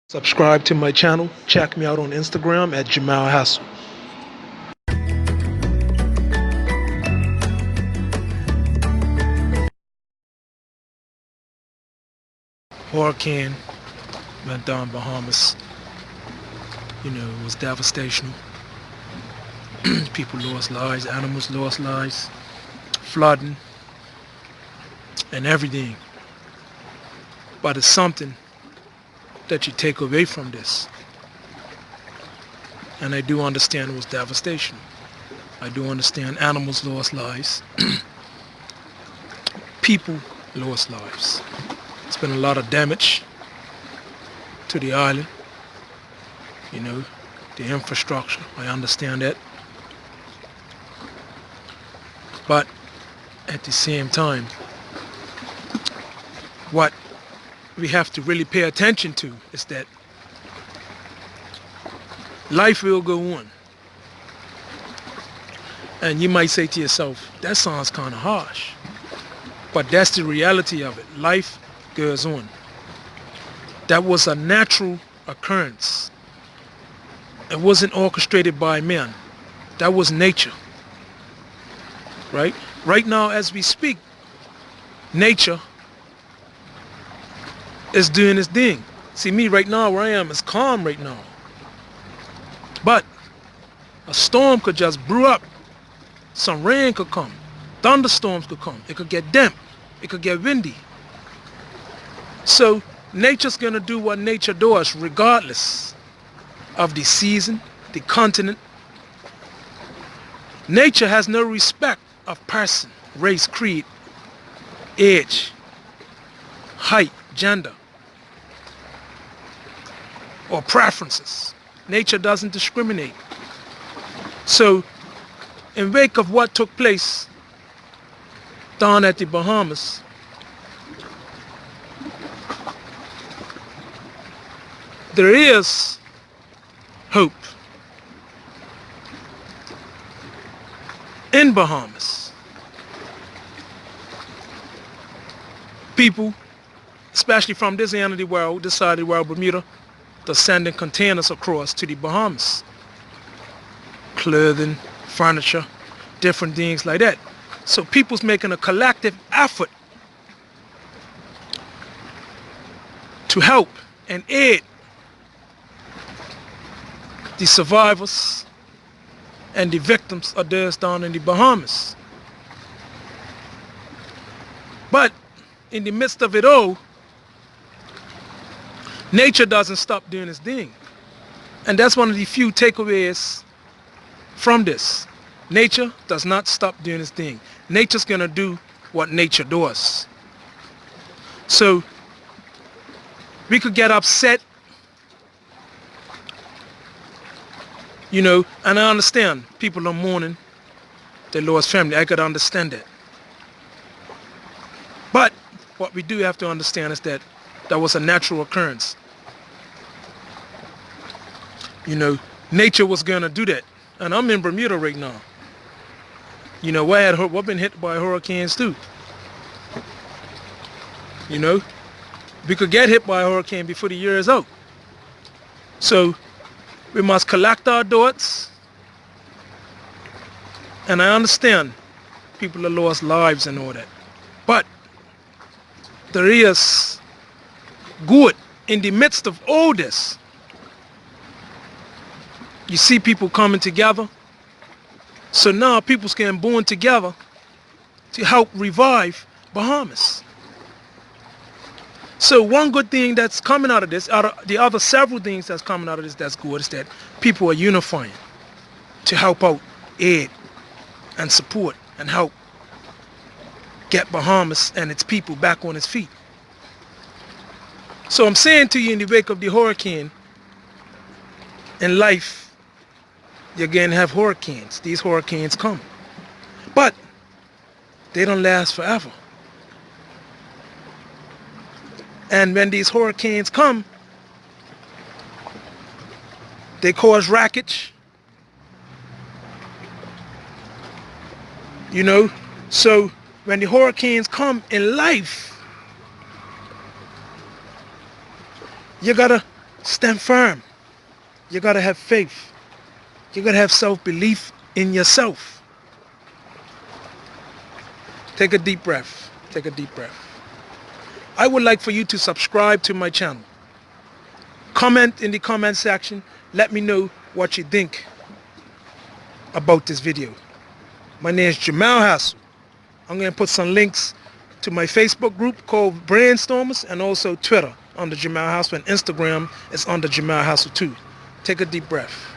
Subscribe to my channel. Check me out on Instagram at Jamal Hassel. Hurricane went down Bahamas. It was devastational. People lost lives, animals lost lives, flooding, and everything. But it's something that you take away from this. And I do understand it was devastation. I do understand animals lost lives. People lost lives. It's been a lot of damage to the island. The infrastructure. I understand that. But at the same time, what we have to really pay attention to is that life will go on. And you might say to yourself, that sounds kind of harsh. But that's the reality of it. Life goes on. That was a natural occurrence. It wasn't orchestrated by man. That was nature. Right? Right now, as we speak, nature is doing its thing. See, me right now, where I am, is calm right now. But a storm could just brew up. Some rain could come. Thunderstorms could come. It could get damp. It could get windy. So nature's going to do what nature does regardless of the season, the continent. Nature has no respect of person, race, creed, age, height, gender, or preferences. Nature doesn't discriminate. So, in wake of what took place down at the Bahamas, there is hope in Bahamas. People, especially from this end of the world, this side of the world, Bermuda, they're sending containers across to the Bahamas. Clothing, furniture, different things like that. So people's making a collective effort to help and aid the survivors and the victims of those down in the Bahamas. But in the midst of it all, nature doesn't stop doing its thing. And that's one of the few takeaways from this. Nature does not stop doing its thing. Nature's going to do what nature does. So we could get upset, and I understand people are mourning their lost family. I could understand that. But what we do have to understand is that that was a natural occurrence. Nature was going to do that. And I'm in Bermuda right now. We've been hit by hurricanes too. We could get hit by a hurricane before the year is out. So we must collect our thoughts. And I understand people have lost lives and all that. But there is good in the midst of all this. You see people coming together. So now people's getting born together to help revive Bahamas. So one good thing that's coming out of this, out of the other several things that's coming out of this that's good, is that people are unifying to help out, aid, and support, and help get Bahamas and its people back on its feet. So I'm saying to you, in the wake of the hurricane, in life, you're going to have hurricanes. These hurricanes come. But they don't last forever. And when these hurricanes come, they cause wreckage. So when the hurricanes come in life, you gotta stand firm. You got to have faith. You got to have self-belief in yourself. Take a deep breath. Take a deep breath. I would like for you to subscribe to my channel. Comment in the comment section. Let me know what you think about this video. My name is Jamal Hassel. I'm going to put some links to my Facebook group called Brainstormers, and also Twitter under Jamal Hassel, and Instagram is under Jamal Hassel too. Take a deep breath.